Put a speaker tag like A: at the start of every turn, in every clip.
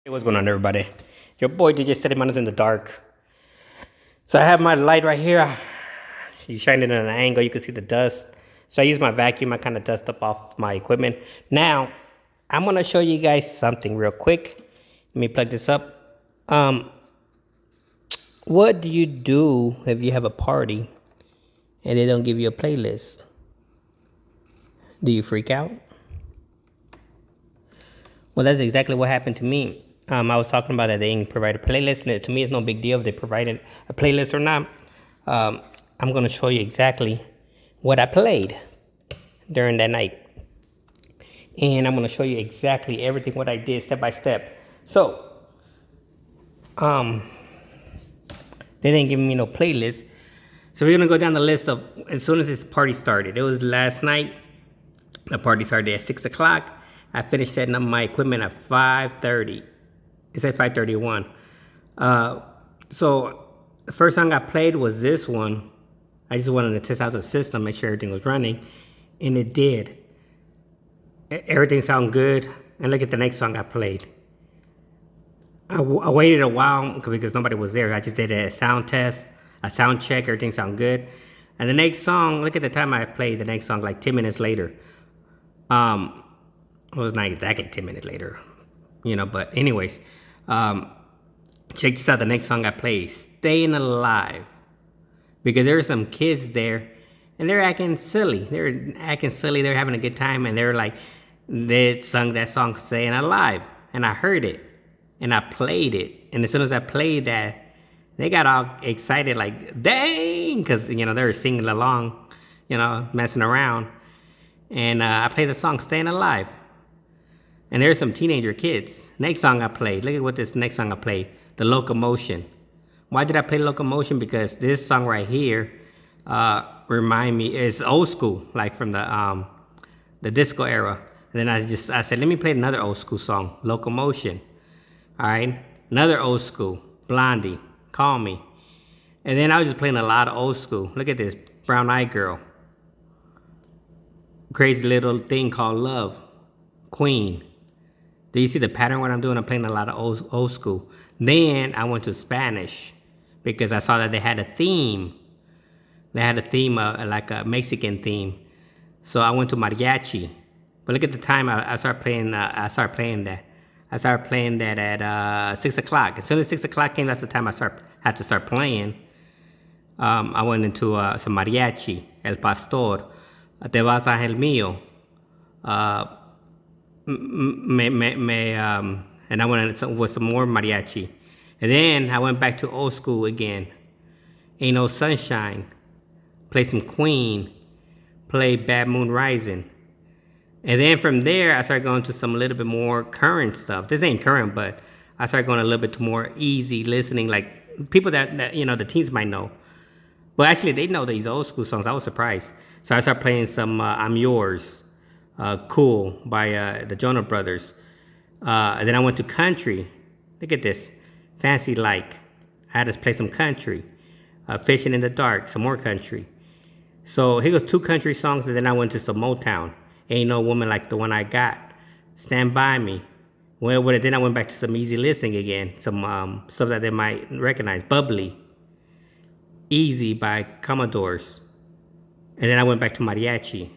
A: Hey, what's going on, everybody? Your boy DJ Steady Man is in the dark. So I have my light right here. You shine it at an angle, you can see the dust. So I use my vacuum, I kind of dust up off my equipment. Now, I'm gonna show you guys something real quick. Let me plug this up. What do you do if you have a party and they don't give you a playlist? Do you freak out? Well, that's exactly what happened to me. I was talking about that they didn't provide a playlist, and to me, it's no big deal if they provided a playlist or not. I'm going to show you exactly what I played during that night. And I'm going to show you exactly everything what I did step by step. So, they didn't give me no playlist. So we're going to go down the list of as soon as this party started. It was last night. The party started at 6 o'clock. I finished setting up my equipment at 5:30. It's at 5:31. So the first song I played was this one. I just wanted to test out the system, make sure everything was running, and it did. Everything sounded good. And look at the next song I played. I waited a while because nobody was there. I just did a sound test, a sound check. Everything sounded good. And the next song, look at the time I played the next song, like 10 minutes later. It was not exactly 10 minutes later, but anyways, check this out, the next song I played, Staying Alive, because there were some kids there, and they're acting silly, they're having a good time, and they sung that song, Staying Alive, and I heard it, and I played it, and as soon as I played that, they got all excited, like, dang, because, they were singing along, messing around, and I played the song, Staying Alive. And there's some teenager kids. Next song I played. Look at what this next song I played. The Locomotion. Why did I play Locomotion? Because this song right here remind me, it's old school, like from the disco era. And then I said, let me play another old school song, Locomotion. All right, another old school, Blondie, Call Me. And then I was just playing a lot of old school. Look at this, Brown Eyed Girl. Crazy Little Thing Called Love, Queen. Do you see the pattern what I'm doing? I'm playing a lot of old school. Then I went to Spanish because I saw that they had a theme. They had a theme, like a Mexican theme. So I went to mariachi. But look at the time I started playing. I started playing that. I started playing that at 6 o'clock. As soon as 6 o'clock came, that's the time I had to start playing. I went into some mariachi, El Pastor, Te Vas Ángel Mío. And I went with some more mariachi. And then I went back to old school again. Ain't No Sunshine. Play some Queen. Play Bad Moon Rising. And then from there, I started going to some little bit more current stuff. This ain't current, but I started going a little bit more easy listening, like people that the teens might know. But actually, they know these old school songs. I was surprised. So I started playing some I'm Yours. Cool by the Jonah Brothers. And then I went to country. Look at this. Fancy Like. I had to play some country. Fishing in the Dark, some more country. So here goes 2 country songs, and then I went to some Motown. Ain't No Woman Like the One I Got. Stand By Me. Well, then I went back to some easy listening again. Some stuff that they might recognize. Bubbly. Easy by Commodores. And then I went back to mariachi.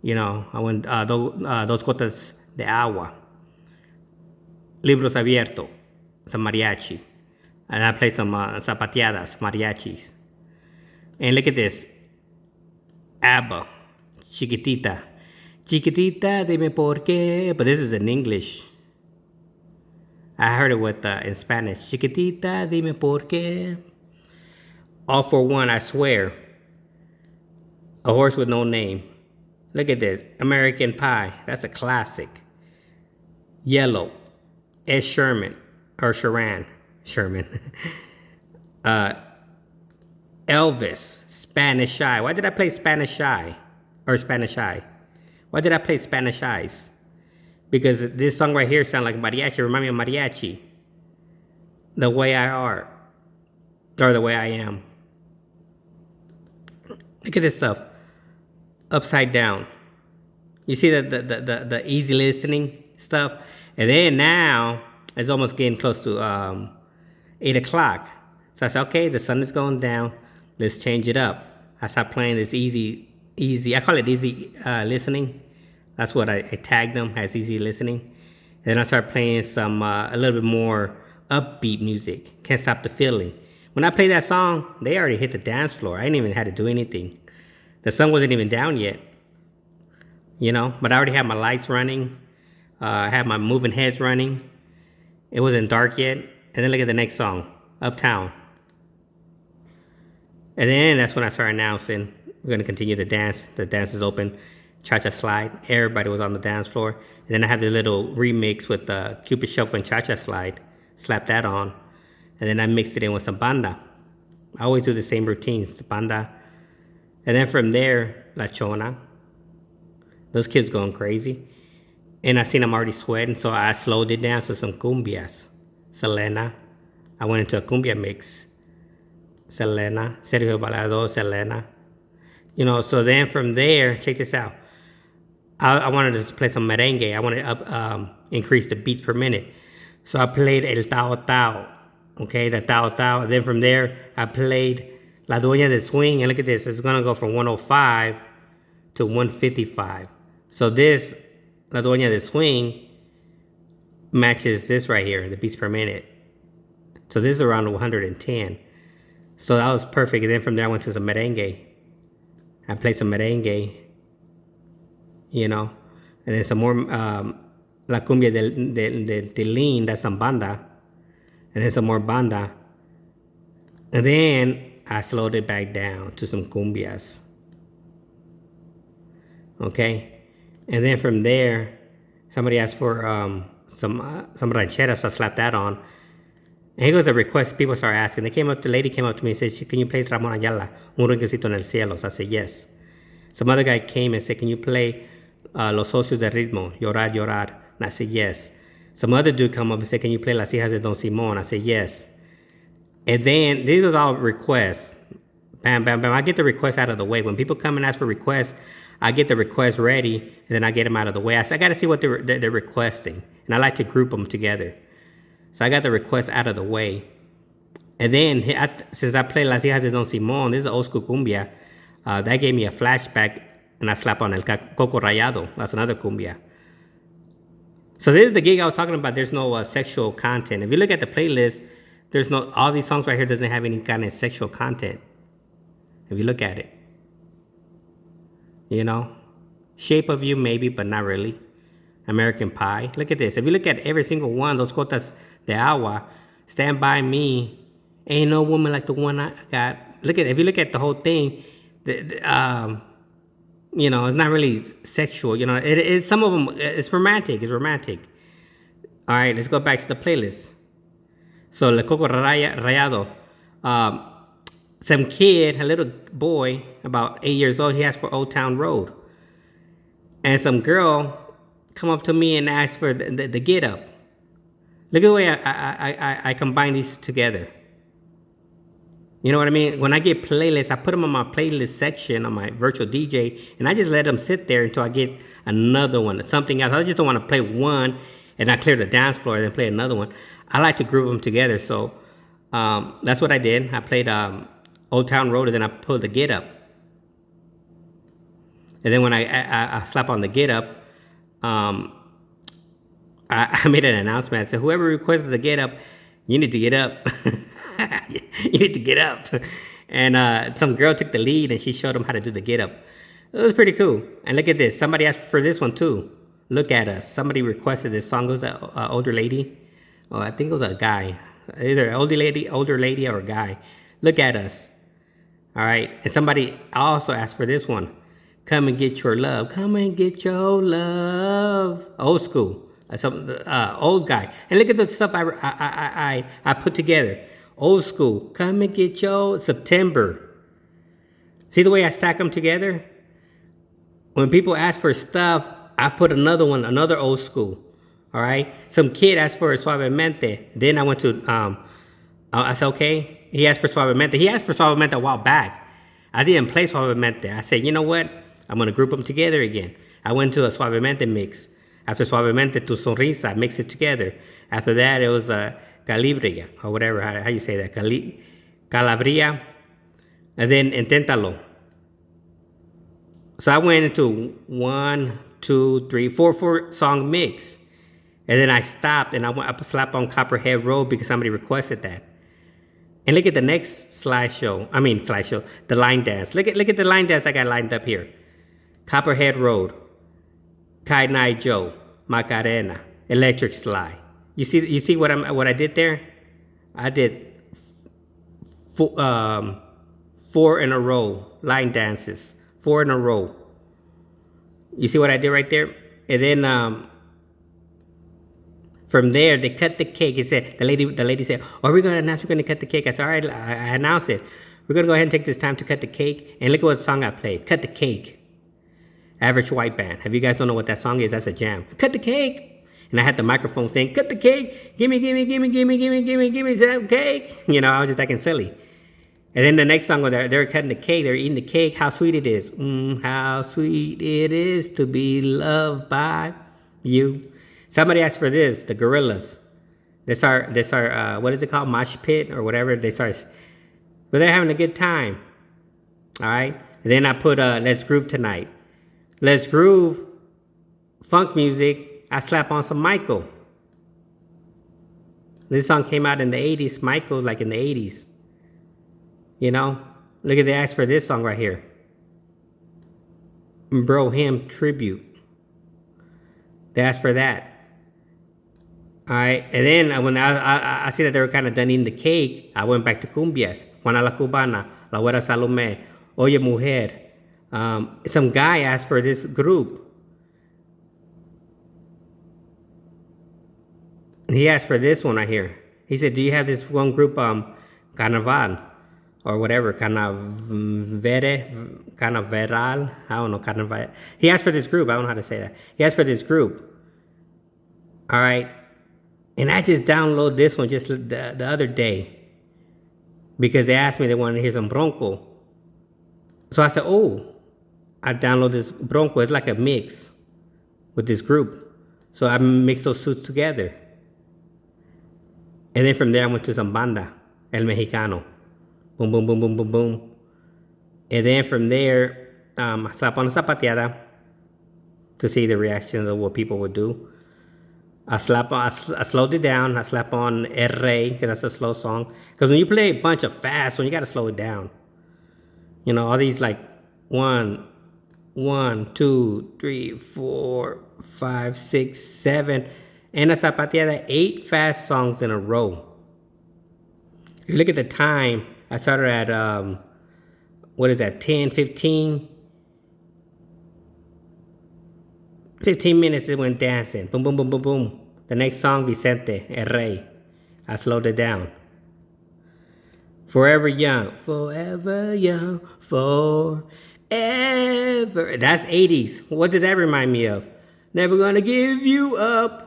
A: I went, Dos Gotas de Agua, Libros Abiertos, some mariachi. And I played some zapateadas, mariachis. And look at this, ABBA, Chiquitita. Chiquitita, dime por qué. But this is in English. I heard it in Spanish. Chiquitita, dime por qué. All for One, I Swear. A Horse with No Name. Look at this, American Pie, that's a classic. Yellow, Ed Sherman, or Sherman. Elvis, Spanish Shy. Why did I play Spanish Shy? Or Spanish Shy? Why did I play Spanish Eyes? Because this song right here sounds like mariachi, remind me of mariachi. The Way I Are, or The Way I Am. Look at this stuff. Upside Down. You see the easy listening stuff? And then now it's almost getting close to 8 o'clock. So I said, okay, the sun is going down. Let's change it up. I started playing this easy, I call it easy listening. That's what I tagged them as easy listening. And then I started playing some, a little bit more upbeat music. Can't Stop the Feeling. When I played that song, they already hit the dance floor. I didn't even have to do anything. The sun wasn't even down yet, you know, but I already had my lights running. I had my moving heads running. It wasn't dark yet. And then look at the next song, Uptown. And then that's when I started announcing, we're going to continue the dance. The dance is open. Cha-Cha Slide. Everybody was on the dance floor. And then I had the little remix with the Cupid Shuffle and Cha-Cha Slide. Slapped that on. And then I mixed it in with some banda. I always do the same routines, the banda. And then from there, La Chona. Those kids going crazy. And I seen them already sweating, so I slowed it down to some cumbias. Selena. I went into a cumbia mix. Selena. Sergio Balado, Selena. You know, so then from there, check this out. I wanted to play some merengue. I wanted to increase the beats per minute. So I played El Tao Tao. Okay, the Tao Tao. Then from there, I played La Dueña del Swing. And look at this. It's going to go from 105 to 155. So this, La Dueña del Swing, matches this right here, the beats per minute. So this is around 110. So that was perfect. And then from there, I went to some merengue. I played some merengue, you know. And then some more La Cumbia del Tilín, that's some banda. And then some more banda. And then I slowed it back down to some cumbias. Okay? And then from there, somebody asked for some rancheras, so I slapped that on. And here goes a request people started asking. The lady came up to me and said, can you play Ramon Ayala, Un Rinconcito en el Cielo? So I said, yes. Some other guy came and said, can you play Los Socios de Ritmo, Llorar, Llorar? And I said, yes. Some other dude come up and said, can you play Las Hijas de Don Simón? I said, yes. And then, these are all requests. Bam, bam, bam. I get the requests out of the way. When people come and ask for requests, I get the requests ready, and then I get them out of the way. I got to see what they're requesting. And I like to group them together. So I got the requests out of the way. And then, since I played Las Hijas de Don Simón, this is old school cumbia, that gave me a flashback, and I slapped on El Coco Rayado. That's another cumbia. So this is the gig I was talking about. There's no sexual content. If you look at the playlist, there's no, all these songs right here doesn't have any kind of sexual content. If you look at it. You know? Shape of You, maybe, but not really. American Pie. Look at this. If you look at every single one, Dos Gotas de Agua, Stand By Me, Ain't No Woman Like the One I Got. If you look at the whole thing, you know, it's not really sexual. You know, it is, some of them, it's romantic. It's romantic. All right, let's go back to the playlist. So, Le Coco Rayado. Some kid, a little boy, about 8 years old, he asked for Old Town Road. And some girl come up to me and ask for the Get Up. Look at the way I combine these together. You know what I mean? When I get playlists, I put them on my playlist section on my virtual DJ, and I just let them sit there until I get another one, something else. I just don't want to play one and I clear the dance floor and then play another one. I like to group them together, so that's what I did. I played Old Town Road, and then I pulled the Get Up. And then when I slap on the Get Up, I made an announcement. I said, whoever requested the Get Up, you need to get up. You need to get up. And some girl took the lead, and she showed them how to do the Get Up. It was pretty cool. And look at this. Somebody asked for this one, too. Look at Us. Somebody requested this song. It was an older lady. Oh, I think it was a guy. Either an older lady or a guy. Look at Us. All right. And somebody also asked for this one. Come and Get Your Love. Come and get your love. Old school. Some old guy. And look at the stuff I put together. Old school. Come and get your September. See the way I stack them together? When people ask for stuff, I put another one, another old school. All right? Some kid asked for Suavemente. Then I went to, I said, okay. He asked for Suavemente. He asked for Suavemente a while back. I didn't play Suavemente. I said, you know what? I'm going to group them together again. I went to a Suavemente mix. After Suavemente, Tu Sonrisa, mix it together. After that, it was Calibria, or whatever, how you say that, Calabria, and then Inténtalo. So I went into 1, 2, 3, 4 song mix. And then I stopped and I slapped on Copperhead Road because somebody requested that. And look at the next slideshow, the line dance. Look at the line dance I got lined up here. Copperhead Road, Kai Nai Joe, Macarena, Electric Slide. You see what I did there? I did 4 in a row, line dances, 4 in a row. You see what I did right there? And then from there, they cut the cake. It said, the lady said, "Oh, we're going to cut the cake." I said, "All right, I announced it. We're going to go ahead and take this time to cut the cake." And look at what song I played. Cut the Cake. Average White Band. If you guys don't know what that song is, that's a jam. Cut the cake. And I had the microphone saying, "Cut the cake. Gimme some cake." You know, I was just acting silly. And then the next song, they were cutting the cake. They were eating the cake. How sweet it is. How sweet it is to be loved by you. Somebody asked for this, the Gorillas. This our what is it called? Mosh pit or whatever. But they're having a good time. All right. And then I put Let's Groove Tonight. Let's Groove, funk music. I slap on some Michael. This song came out in the 80s. Michael, like in the 80s. You know? Look at, they asked for this song right here. Bro Him Tribute. They asked for that. All right, and then when I see that they were kind of done eating the cake, I went back to cumbias. Juana la Cubana, La Güera Salomé, Oye Mujer. Some guy asked for this group. He asked for this one right here. He said, "Do you have this one group, Carnaval, or whatever, Carnaveral? I don't know, Carnaval." He asked for this group. I don't know how to say that. He asked for this group. All right. And I just downloaded this one just the other day because they asked me they wanted to hear some Bronco. So I said, "Oh, I downloaded this Bronco. It's like a mix with this group." So I mixed those suits together. And then from there, I went to some banda, El Mexicano. Boom, boom, boom, boom, boom, boom. And then from there, I slapped on a zapateada to see the reaction of what people would do. I slowed it down. I slap on El Rey, because that's a slow song. Because when you play a bunch of fast ones, you got to slow it down. You know, all these like 1, 2, 3, 4, 5, 6, 7. And a zapateada, 8 fast songs in a row. If you look at the time, I started at, 10, 15? 15 minutes it went dancing. Boom, boom, boom, boom, boom. The next song, Vicente, El Rey. I slowed it down. Forever Young. Forever Young. Forever. That's 80s. What did that remind me of? Never Gonna Give You Up.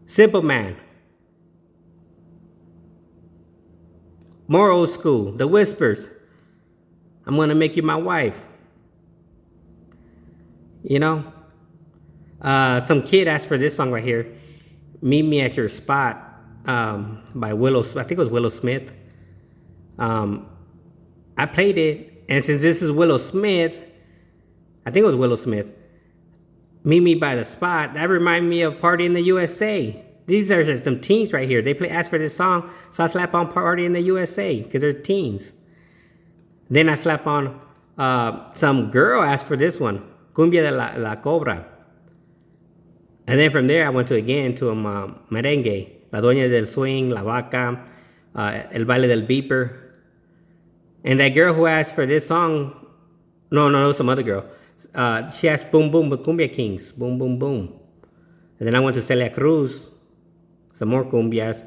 A: Simple Man. More old school. The Whispers. I'm Gonna Make You My Wife. You know, some kid asked for this song right here, "Meet Me at Your Spot," by Willow. I think it was Willow Smith. I played it, and since this is Willow Smith, I think it was Willow Smith. "Meet Me by the Spot." That reminded me of Party in the USA. These are just some teens right here. They asked for this song, so I slap on Party in the USA because they're teens. Then I slap on some girl asked for this one. Cumbia de la Cobra. And then from there, I went to Merengue, La Dueña del Swing, La Vaca, El Baile del Beeper. And that girl who asked for this song, no, it was some other girl. She asked Boom Boom, but Cumbia Kings, Boom Boom Boom. And then I went to Celia Cruz, some more cumbias,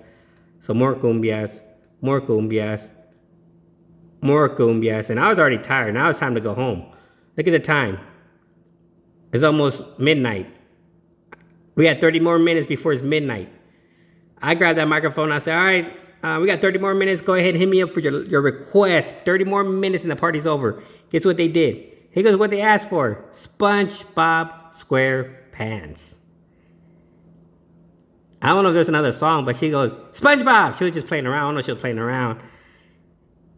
A: more cumbias, more cumbias, more cumbias. And I was already tired. Now it's time to go home. Look at the time. It's almost midnight. We had 30 more minutes before it's midnight. I grabbed that microphone. I said, "All right, we got 30 more minutes. Go ahead and hit me up for your request. 30 more minutes and the party's over." Guess what they did? He goes, what they asked for? SpongeBob SquarePants. I don't know if there's another song, but she goes, SpongeBob. She was just playing around. I don't know if she was playing around.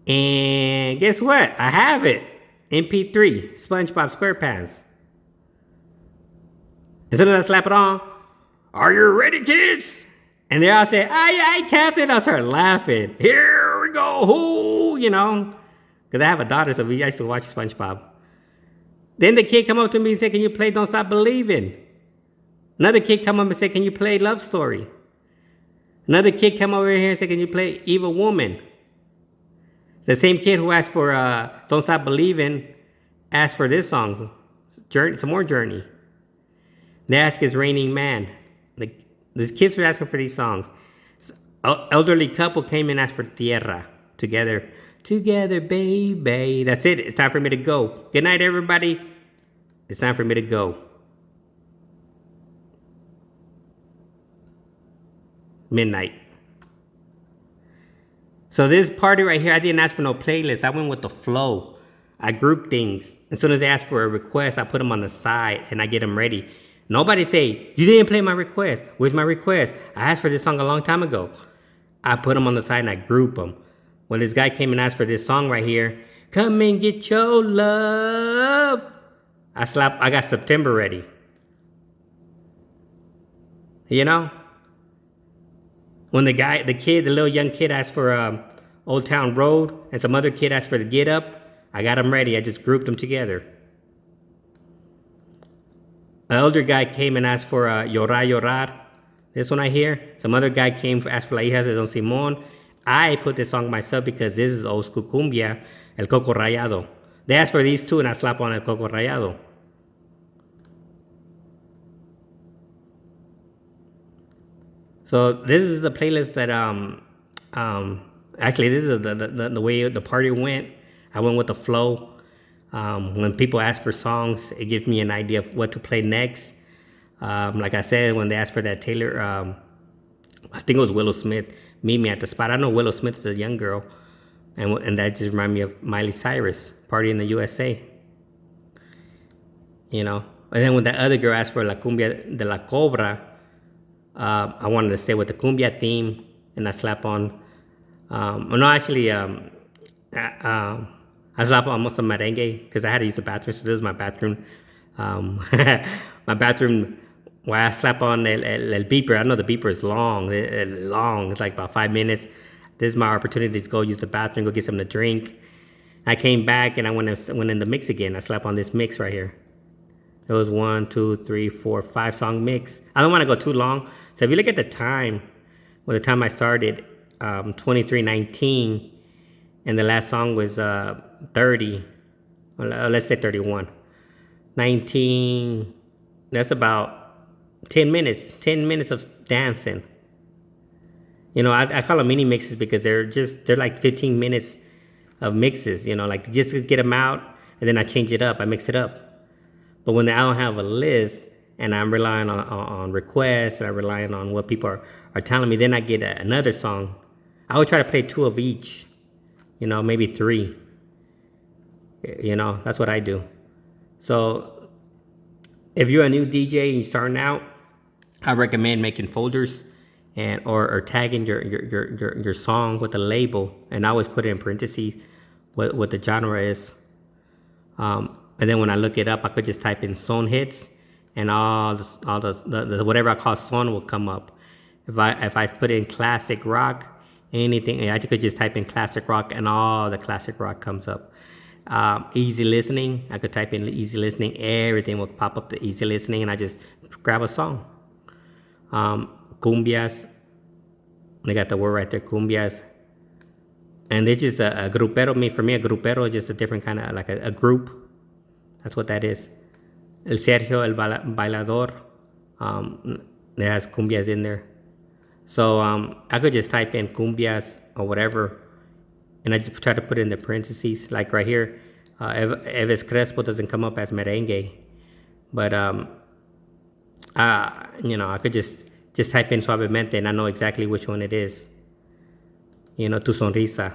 A: And guess what? I have it. MP3, SpongeBob SquarePants. As soon as I slap it on, are you ready, kids? And they all say, aye, aye, Captain. I start laughing. Here we go. Who, you know, because I have a daughter, so we used to watch SpongeBob. Then the kid come up to me and say, can you play Don't Stop Believing? Another kid come up and say, can you play Love Story? Another kid come over here and say, can you play Evil Woman? The same kid who asked for Don't Stop Believing asked for this song, Journey, some more Journey. They ask is Raining Man. These kids were asking for these songs. Elderly couple came and asked for Tierra. Together, baby. That's it. It's time for me to go. Good night, everybody. It's time for me to go. Midnight. So this party right here, I didn't ask for no playlist. I went with the flow. I grouped things. As soon as they ask for a request, I put them on the side and I get them ready. Nobody say, you didn't play my request. Where's my request? I asked for this song a long time ago. I put them on the side and I group them. When this guy came and asked for this song right here, come and get your love. I got September ready. You know? When the little young kid asked for Old Town Road and some other kid asked for the Get Up, I got them ready. I just grouped them together. An elder guy came and asked for Llorar, Llorar. This one right here. Some other guy came asked for La Hija de Don Simón. I put this song myself because this is old school cumbia, El Coco Rayado. They asked for these two and I slap on El Coco Rayado. So this is the playlist that actually this is the way the party went. I went with the flow. When people ask for songs, it gives me an idea of what to play next. Like I said, when they asked for that Taylor, I think it was Willow Smith, Meet Me at the Spot. I know Willow Smith is a young girl, and that just reminded me of Miley Cyrus, Party in the USA. You know? And then when that other girl asked for La Cumbia de la Cobra, I wanted to stay with the cumbia theme, and I slap on, I slap on almost a merengue because I had to use the bathroom, so this is my bathroom. My bathroom, while I slap on el beeper, I know the beeper is long, it's like about 5 minutes. This is my opportunity to go use the bathroom, go get something to drink. I came back and I went in the mix again. I slap on this mix right here. It was 1, 2, 3, 4, 5 song mix. I don't want to go too long. So if you look at the time, well, the time I started, 23:19, and the last song was 30. Well, let's say 31. 19. That's about 10 minutes. 10 minutes of dancing. You know, I call them mini mixes because they're like 15 minutes of mixes. You know, like just to get them out, and then I change it up. I mix it up. But when I don't have a list and I'm relying on requests and I'm relying on what people are telling me, then I get another song. I would try to play 2 of each, you know, maybe 3. You know, that's what I do. So if you're a new DJ and you're starting out, I recommend making folders and or tagging your song with a label, and I always put it in parentheses what the genre is. And then when I look it up, I could just type in son hits, and all the whatever I call son will come up. If I put in classic rock, anything, I could just type in classic rock, and all the classic rock comes up. Easy listening, I could type in easy listening, everything will pop up the easy listening, and I just grab a song. Cumbias, they got the word right there, cumbias. And it's just a grupero. For me, a grupero is just a different kind of, like a group. That's what that is. El Sergio, el bailador, it has cumbias in there. So I could just type in cumbias or whatever, and I just try to put it in the parentheses. Like right here, Eves Crespo doesn't come up as merengue, but you know, I could just type in suavemente, and I know exactly which one it is. You know, tu sonrisa.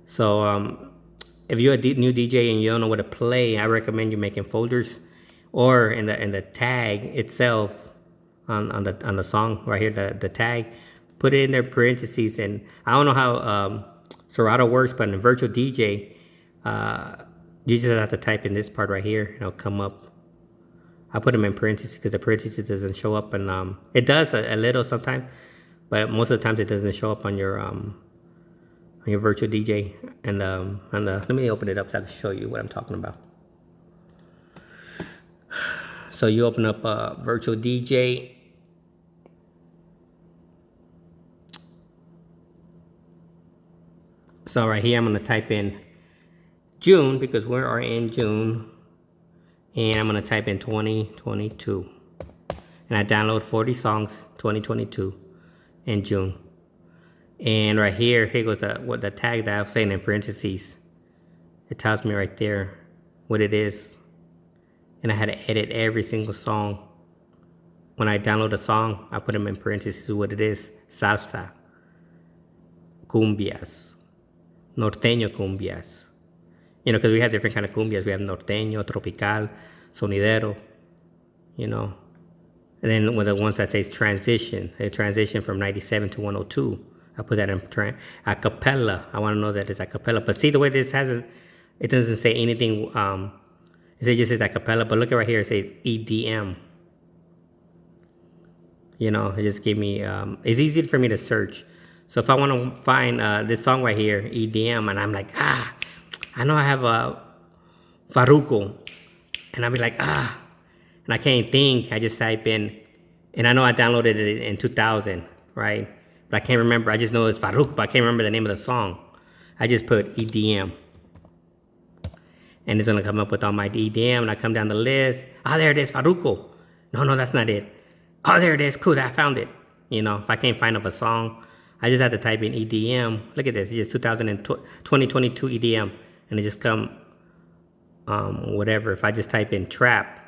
A: So if you're a new DJ and you don't know what to play, I recommend you making folders, or in the tag itself on the song right here, the tag, put it in their parentheses. And I don't know how Serato works, but in virtual DJ, you just have to type in this part right here, and it'll come up. I put them in parentheses because the parentheses doesn't show up, and it does a little sometimes, but most of the times it doesn't show up on your virtual DJ. And let me open it up so I can show you what I'm talking about. So you open up virtual DJ. So right here I'm gonna type in June because we are in June, and I'm gonna type in 2022, and I download 40 songs 2022 in June. And right here goes what the tag that I was saying in parentheses. It tells me right there what it is, and I had to edit every single song. When I download a song, I put them in parentheses what it is: salsa, cumbias, norteño cumbias. You know, because we have different kind of cumbias. We have norteño, tropical, sonidero, you know. And then with the ones that says transition, a transition from 97 to 102, I put that in a cappella. I want to know that it's a cappella. But see the way this it doesn't say anything. It just says a cappella. But look at right here, it says EDM. You know, it just gave me, it's easy for me to search. So if I want to find this song right here, EDM, and I'm like, I know I have a Farruko, and I'll be like, and I can't think. I just type in, and I know I downloaded it in 2000, right? But I can't remember. I just know it's Farruko, but I can't remember the name of the song. I just put EDM, and it's gonna come up with all my EDM, and I come down the list. There it is, Farruko. No, that's not it. There it is. Cool, I found it. You know, if I can't find a song, I just have to type in EDM. Look at this. It's just 2022 EDM. And it just come, whatever. If I just type in trap.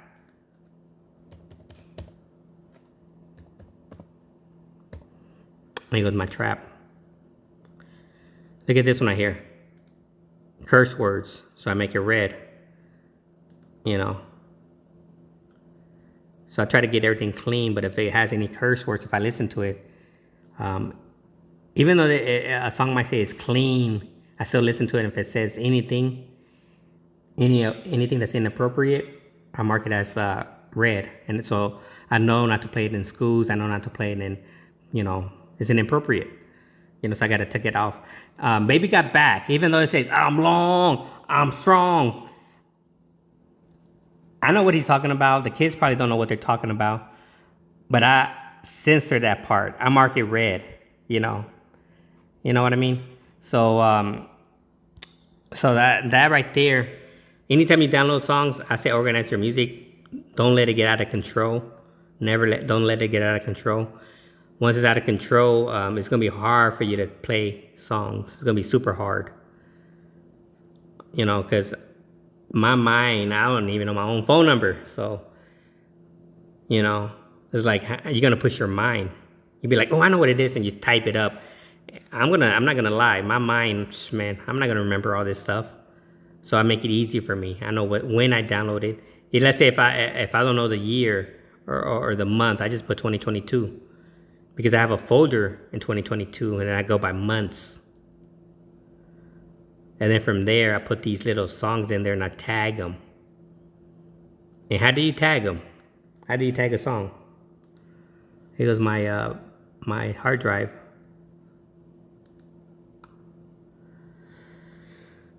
A: Here goes my trap. Look at this one right here. Curse words. So I make it red. You know. So I try to get everything clean, but if it has any curse words, if I listen to it, even though a song might say it's clean, I still listen to it. And if it says anything that's inappropriate, I mark it as red. And so I know not to play it in schools. I know not to play it in, you know, it's inappropriate. You know, so I got to take it off. Baby Got Back, even though it says, I'm long, I'm strong. I know what he's talking about. The kids probably don't know what they're talking about. But I censor that part. I mark it red, you know. You know what I mean? So so that right there, anytime you download songs, I say organize your music. Don't let it get out of control. Don't let it get out of control. Once it's out of control, it's gonna be hard for you to play songs. It's gonna be super hard. You know, because my mind, I don't even know my own phone number. So, you know, it's like you're gonna push your mind. You'd be like, I know what it is, and you type it up. I'm not gonna lie. My mind, man, I'm not gonna remember all this stuff. So I make it easy for me. I know when I download it. Let's say if I don't know the year or the month, I just put 2022 because I have a folder in 2022, and then I go by months. And then from there, I put these little songs in there and I tag them. And how do you tag them? How do you tag a song? Here goes my hard drive.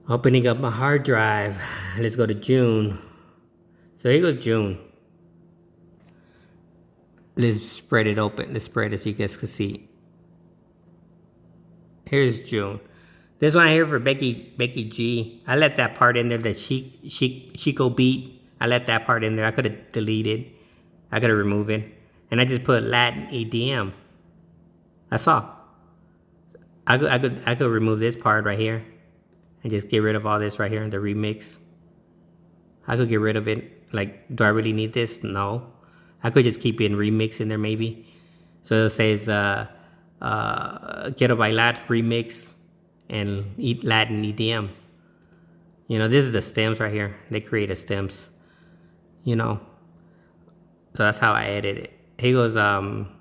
A: Opening up my hard drive. Let's go to June. So here goes June. Let's spread it open. Let's spread it so you guys can see. Here's June. This one I hear for Becky G. I let that part in there, the Chico beat. I let that part in there. I could have deleted. I could have removed it. And I just put Latin EDM. That's all. I could remove this part right here and just get rid of all this right here in the remix. I could get rid of it. Like, do I really need this? No. I could just keep it in remix in there maybe. So it says Quiero Bailar remix and Latin EDM. You know, this is the stems right here. They created stems, you know. So that's how I edit it. Here goes Vallarta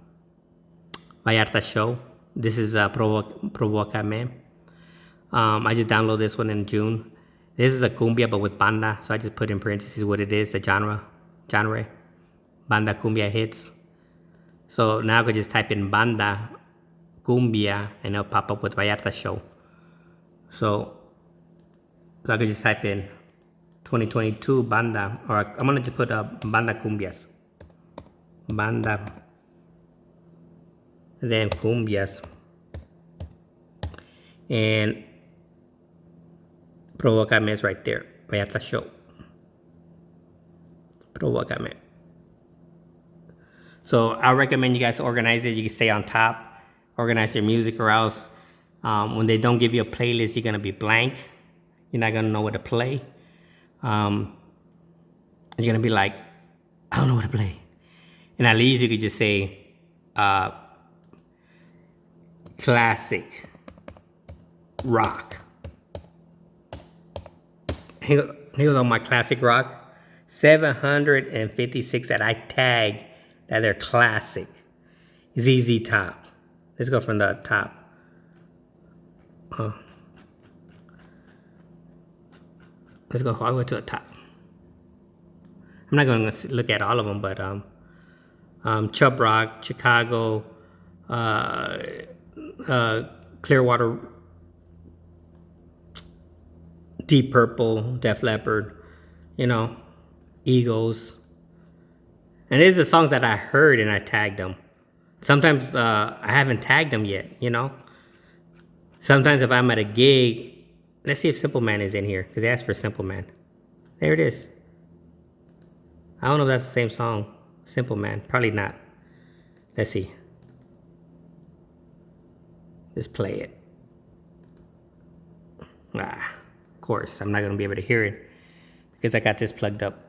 A: Show. This is Provócame. I just downloaded this one in June. This is a cumbia, but with banda. So I just put in parentheses what it is, the genre. Banda cumbia hits. So now I could just type in banda cumbia and it'll pop up with Vallarta Show. So I could just type in 2022 banda, or I'm gonna just put banda cumbias. Banda, then cumbias. And Provócame is right there. Vallarta Show. Provócame. So I recommend you guys organize it. You can stay on top, organize your music, or else when they don't give you a playlist, you're gonna be blank. You're not gonna know what to play. You're gonna be like, I don't know what to play. And at least you could just say classic rock. Here goes on my classic rock. 756 that I tag that they're classic. ZZ Top. Let's go from the top. Let's go all the way to the top. I'm not going to look at all of them, but Chub Rock, Chicago, Clearwater, Deep Purple, Def Leppard, you know, Eagles. And these are the songs that I heard and I tagged them. Sometimes I haven't tagged them yet, you know. Sometimes if I'm at a gig, let's see if Simple Man is in here, because they asked for Simple Man. There it is. I don't know if that's the same song. Simple Man, probably not. Let's see. Let's play it. Of course, I'm not going to be able to hear it because I got this plugged up.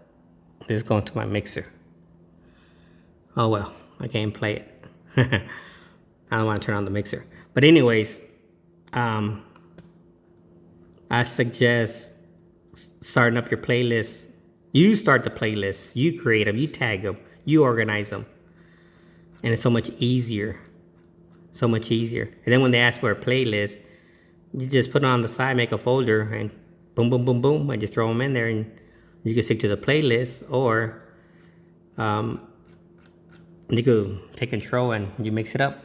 A: This is going to my mixer. Oh well, I can't play it. I don't want to turn on the mixer. But anyways, I suggest starting up your playlist. You start the playlist. You create them. You tag them. You organize them. And it's so much easier. So much easier. And then when they ask for a playlist, you just put it on the side, make a folder, and boom, boom, boom, boom. I just throw them in there, and you can stick to the playlist, or you could take control and you mix it up.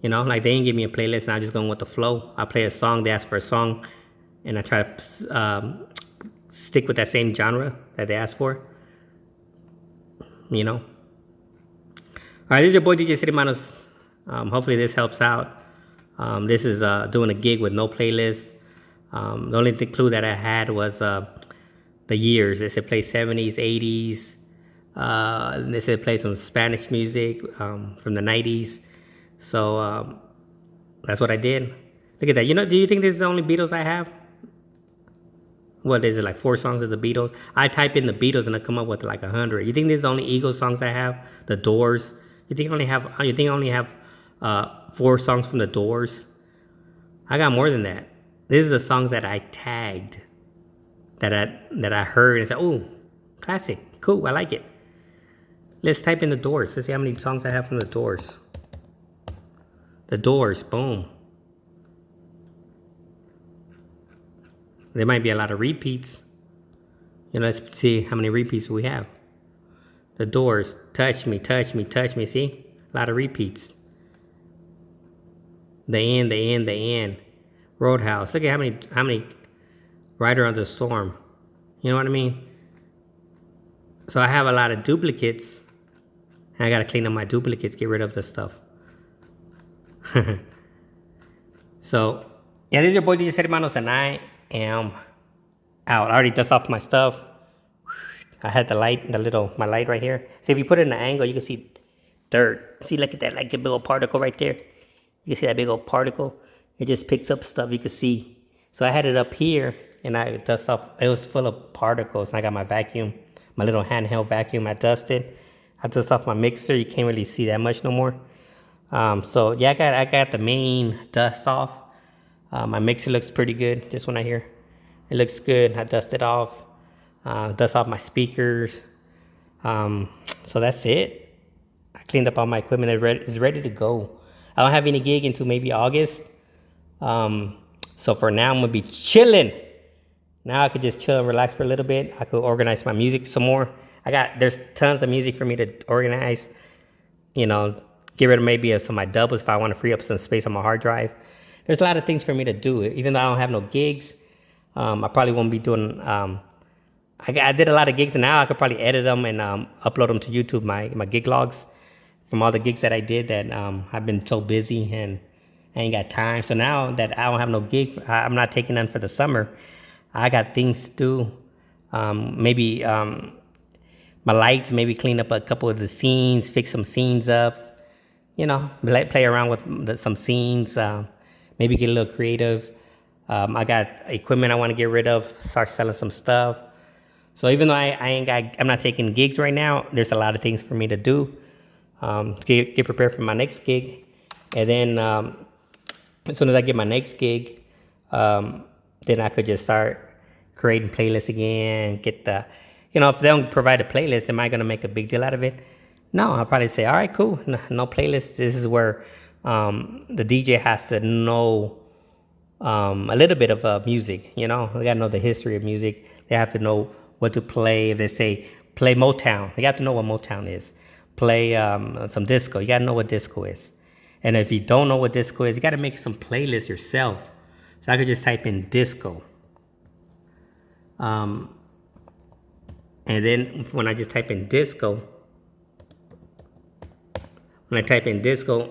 A: You know, like they didn't give me a playlist, and I'm just going with the flow. I play a song, they ask for a song, and I try to stick with that same genre that they asked for. You know. All right, this is your boy DJ City Manos. Hopefully this helps out. This is doing a gig with no playlist. The only clue that I had was the years. They said play 70s, 80s. They said play some Spanish music from the 90s. So that's what I did. Look at that. You know, do you think this is the only Beatles I have? What is it, like 4 songs of the Beatles? I type in the Beatles and I come up with like 100. You think this is the only Eagles songs I have? The Doors. You think I only have 4 songs from the Doors? I got more than that. These are the songs that I tagged, that I heard and said, "Oh, classic, cool, I like it." Let's type in the Doors. Let's see how many songs I have from the Doors. The Doors, boom. There might be a lot of repeats. You know, let's see how many repeats we have. The Doors, Touch Me, Touch Me, Touch Me. See? A lot of repeats. The End. Roadhouse. Look at how many Rider on the Storm. You know what I mean? So I have a lot of duplicates. And I got to clean up my duplicates, get rid of the stuff. So, yeah, this is your boy DJ Hermanos, and I am out. I already dust off my stuff. I had the light, my light right here. See, if you put it in an angle, you can see dirt. See, look at that, like a big old particle right there. You can see that big old particle. It just picks up stuff you can see. So I had it up here, and I dust off. It was full of particles, and I got my vacuum, my little handheld vacuum. I dusted. I dust off my mixer. You can't really see that much no more. So yeah, I got the main dust off. My mixer looks pretty good. This one right here. It looks good. I dusted off, dust off my speakers. So that's it. I cleaned up all my equipment. It's ready to go. I don't have any gig until maybe August. So for now, I'm gonna be chilling. Now I could just chill and relax for a little bit. I could organize my music some more. There's tons of music for me to organize. You know, get rid of maybe some of my doubles if I want to free up some space on my hard drive. There's a lot of things for me to do. Even though I don't have no gigs, I probably won't be doing. I did a lot of gigs, and now I could probably edit them and upload them to YouTube. My gig logs from all the gigs that I did that I've been so busy and I ain't got time. So now that I don't have no gig, I'm not taking none for the summer. I got things to do. Maybe my lights, maybe clean up a couple of the scenes, fix some scenes up. You know, play around with some scenes. Maybe get a little creative. I got equipment I want to get rid of. Start selling some stuff. So even though I'm not taking gigs right now, there's a lot of things for me to do. Get prepared for my next gig, and then as soon as I get my next gig, then I could just start creating playlists again. If they don't provide a playlist, am I gonna make a big deal out of it? No, I'll probably say, all right, cool, no playlist. This is where the DJ has to know a little bit of music. You know, they gotta know the history of music. They have to know what to play. If they say play Motown, you have to know what Motown is. Play some disco. You gotta know what disco is. And if you don't know what disco is, you gotta make some playlists yourself. So I could just type in disco. And then when I just type in disco,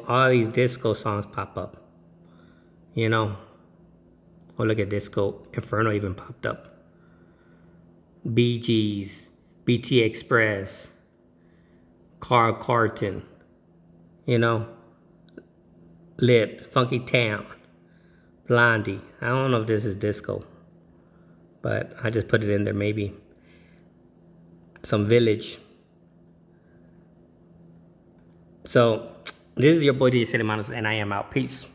A: all these disco songs pop up. You know? Oh, look at Disco Inferno even popped up. Bee Gees, BT Express, Carl Carlton, you know? Lip, Funky Town, Blondie. I don't know if this is disco, but I just put it in there maybe. Some Village. So, this is your boy DJ Cinemanos, and I am out. Peace.